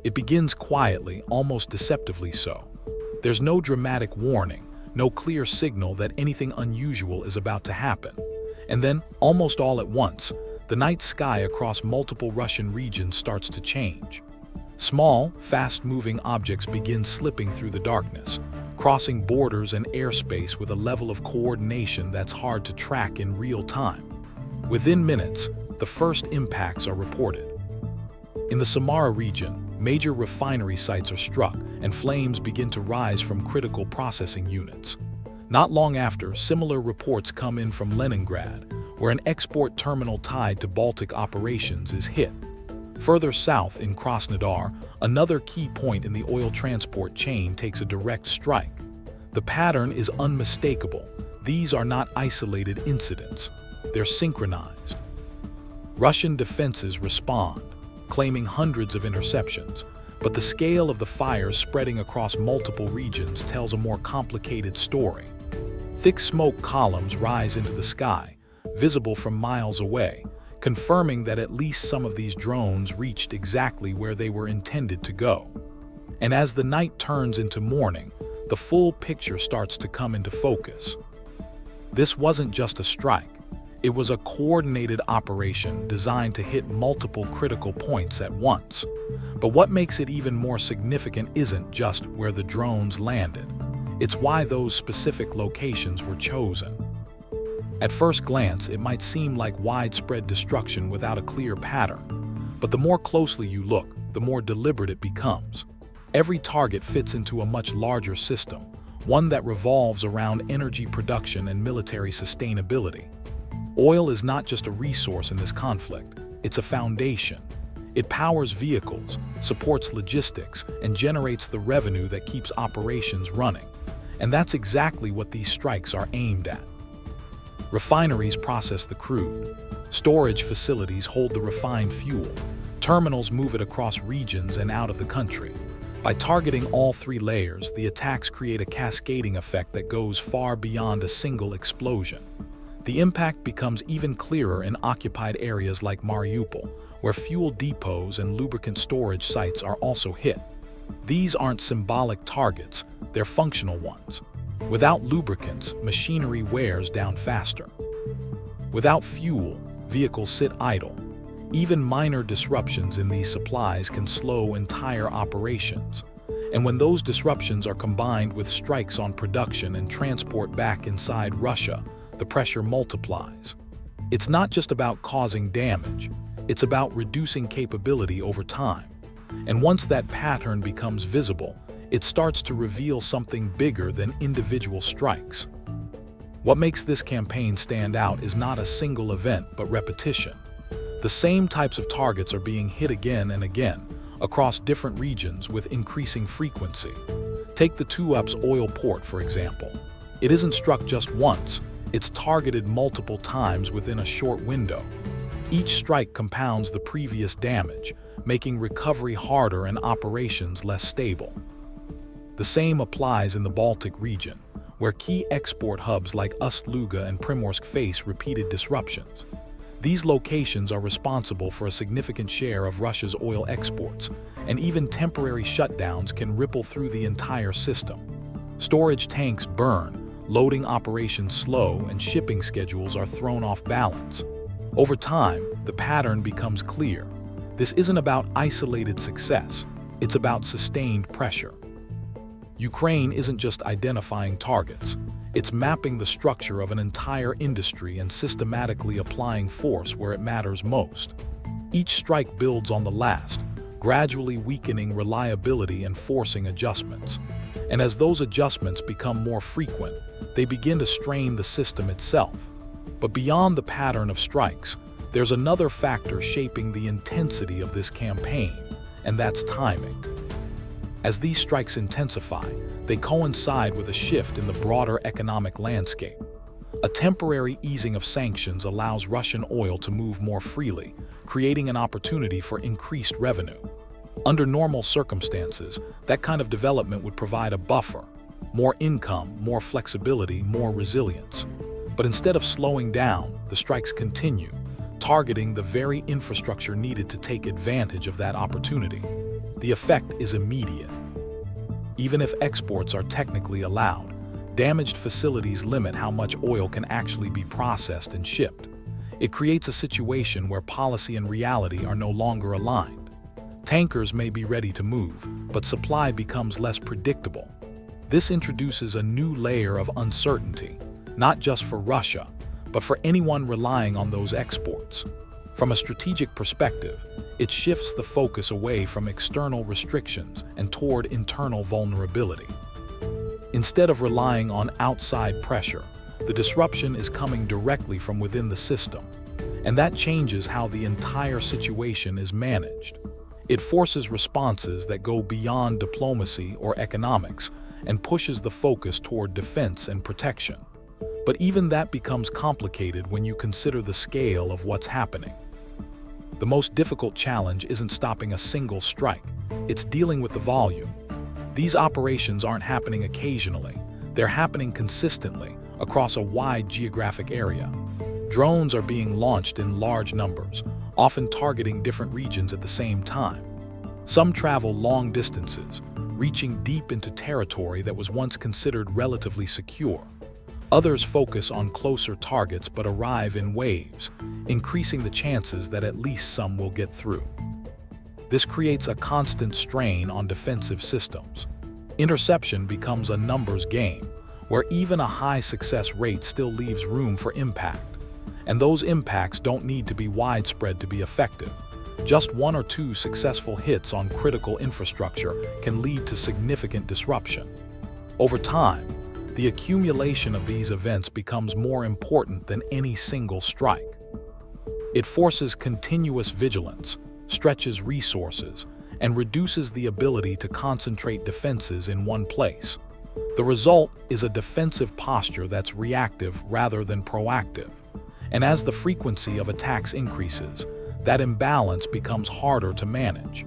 It begins quietly, almost deceptively so. There's no dramatic warning, no clear signal that anything unusual is about to happen. And then, almost all at once, the night sky across multiple Russian regions starts to change. Small, fast-moving objects begin slipping through the darkness, crossing borders and airspace with a level of coordination that's hard to track in real time. Within minutes, the first impacts are reported. In the Samara region, major refinery sites are struck, and flames begin to rise from critical processing units. Not long after, similar reports come in from Leningrad, where an export terminal tied to Baltic operations is hit. Further south in Krasnodar, another key point in the oil transport chain takes a direct strike. The pattern is unmistakable. These are not isolated incidents. They're synchronized. Russian defenses respond, claiming hundreds of interceptions, but the scale of the fires spreading across multiple regions tells a more complicated story. Thick smoke columns rise into the sky, visible from miles away, confirming that at least some of these drones reached exactly where they were intended to go. And as the night turns into morning, the full picture starts to come into focus. This wasn't just a strike. It was a coordinated operation designed to hit multiple critical points at once. But what makes it even more significant isn't just where the drones landed. It's why those specific locations were chosen. At first glance, it might seem like widespread destruction without a clear pattern. But the more closely you look, the more deliberate it becomes. Every target fits into a much larger system, one that revolves around energy production and military sustainability. Oil is not just a resource in this conflict, it's a foundation. It powers vehicles, supports logistics, and generates the revenue that keeps operations running. And that's exactly what these strikes are aimed at. Refineries process the crude. Storage facilities hold the refined fuel. Terminals move it across regions and out of the country. By targeting all three layers, the attacks create a cascading effect that goes far beyond a single explosion. The impact becomes even clearer in occupied areas like Mariupol, where fuel depots and lubricant storage sites are also hit. These aren't symbolic targets, they're functional ones. Without lubricants, machinery wears down faster. Without fuel, vehicles sit idle. Even minor disruptions in these supplies can slow entire operations. And when those disruptions are combined with strikes on production and transport back inside Russia, the pressure multiplies. It's not just about causing damage, it's about reducing capability over time. And once that pattern becomes visible, it starts to reveal something bigger than individual strikes. What makes this campaign stand out is not a single event, but repetition. The same types of targets are being hit again and again, across different regions with increasing frequency. Take the Tuapse oil port, for example. It isn't struck just once, it's targeted multiple times within a short window. Each strike compounds the previous damage, making recovery harder and operations less stable. The same applies in the Baltic region, where key export hubs like Ust-Luga and Primorsk face repeated disruptions. These locations are responsible for a significant share of Russia's oil exports, and even temporary shutdowns can ripple through the entire system. Storage tanks burn, loading operations slow, and shipping schedules are thrown off balance. Over time, the pattern becomes clear. This isn't about isolated success, it's about sustained pressure. Ukraine isn't just identifying targets, it's mapping the structure of an entire industry and systematically applying force where it matters most. Each strike builds on the last, gradually weakening reliability and forcing adjustments. And as those adjustments become more frequent, they begin to strain the system itself. But beyond the pattern of strikes, there's another factor shaping the intensity of this campaign, and that's timing. As these strikes intensify, they coincide with a shift in the broader economic landscape. A temporary easing of sanctions allows Russian oil to move more freely, creating an opportunity for increased revenue. Under normal circumstances, that kind of development would provide a buffer, more income, more flexibility, more resilience. But instead of slowing down, the strikes continue, targeting the very infrastructure needed to take advantage of that opportunity. the effect is immediate. Even if exports are technically allowed, damaged facilities limit how much oil can actually be processed and shipped. It creates a situation where policy and reality are no longer aligned. Tankers may be ready to move, but supply becomes less predictable. This introduces a new layer of uncertainty, not just for Russia, but for anyone relying on those exports. From a strategic perspective, it shifts the focus away from external restrictions and toward internal vulnerability. Instead of relying on outside pressure, the disruption is coming directly from within the system, and that changes how the entire situation is managed. It forces responses that go beyond diplomacy or economics and pushes the focus toward defense and protection. But even that becomes complicated when you consider the scale of what's happening. The most difficult challenge isn't stopping a single strike, it's dealing with the volume. These operations aren't happening occasionally, they're happening consistently across a wide geographic area. Drones are being launched in large numbers, often targeting different regions at the same time. Some travel long distances, reaching deep into territory that was once considered relatively secure. Others focus on closer targets but arrive in waves, increasing the chances that at least some will get through. This creates a constant strain on defensive systems. Interception becomes a numbers game, where even a high success rate still leaves room for impact. And those impacts don't need to be widespread to be effective. Just one or two successful hits on critical infrastructure can lead to significant disruption. Over time, the accumulation of these events becomes more important than any single strike. It forces continuous vigilance, stretches resources, and reduces the ability to concentrate defenses in one place. The result is a defensive posture that's reactive rather than proactive. And as the frequency of attacks increases, that imbalance becomes harder to manage,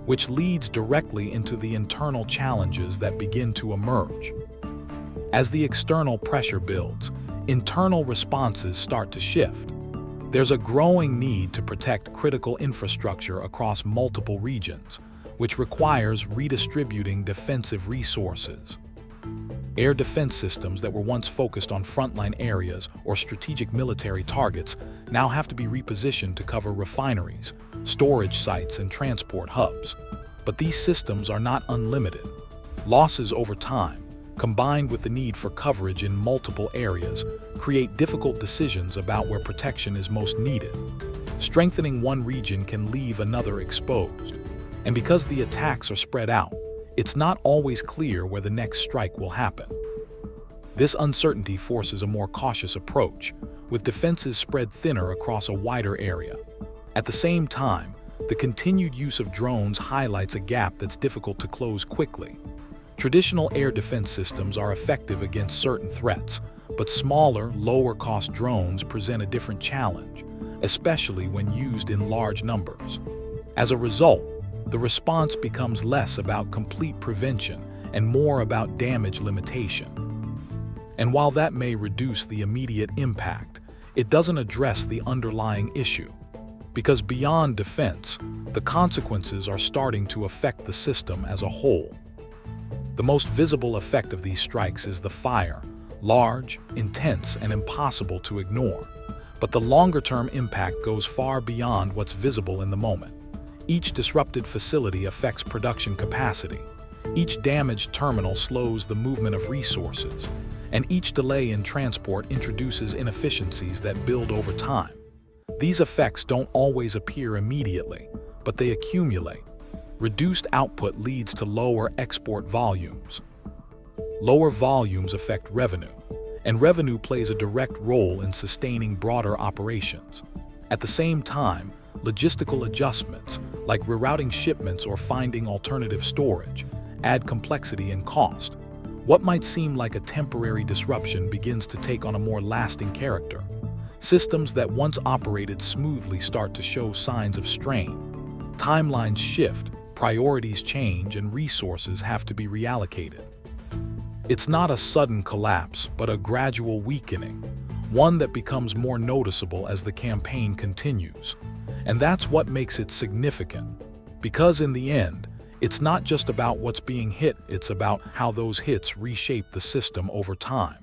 which leads directly into the internal challenges that begin to emerge. As the external pressure builds, internal responses start to shift. There's a growing need to protect critical infrastructure across multiple regions, which requires redistributing defensive resources. Air defense systems that were once focused on frontline areas or strategic military targets now have to be repositioned to cover refineries, storage sites, and transport hubs. But these systems are not unlimited. Losses over time, combined with the need for coverage in multiple areas, create difficult decisions about where protection is most needed. Strengthening one region can leave another exposed. And because the attacks are spread out, it's not always clear where the next strike will happen. This uncertainty forces a more cautious approach, with defenses spread thinner across a wider area. At the same time, the continued use of drones highlights a gap that's difficult to close quickly. Traditional air defense systems are effective against certain threats, but smaller, lower-cost drones present a different challenge, especially when used in large numbers. As a result, the response becomes less about complete prevention and more about damage limitation. And while that may reduce the immediate impact, it doesn't address the underlying issue. Because beyond defense, the consequences are starting to affect the system as a whole. The most visible effect of these strikes is the fire, large, intense, and impossible to ignore. But the longer-term impact goes far beyond what's visible in the moment. Each disrupted facility affects production capacity. Each damaged terminal slows the movement of resources. And each delay in transport introduces inefficiencies that build over time. These effects don't always appear immediately, but they accumulate. Reduced output leads to lower export volumes. Lower volumes affect revenue, and revenue plays a direct role in sustaining broader operations. At the same time, logistical adjustments, like rerouting shipments or finding alternative storage, add complexity and cost. What might seem like a temporary disruption begins to take on a more lasting character. Systems that once operated smoothly start to show signs of strain. Timelines shift, priorities change, and resources have to be reallocated. It's not a sudden collapse, but a gradual weakening, one that becomes more noticeable as the campaign continues. And that's what makes it significant, because in the end, It's not just about what's being hit, it's about how those hits reshape the system over time.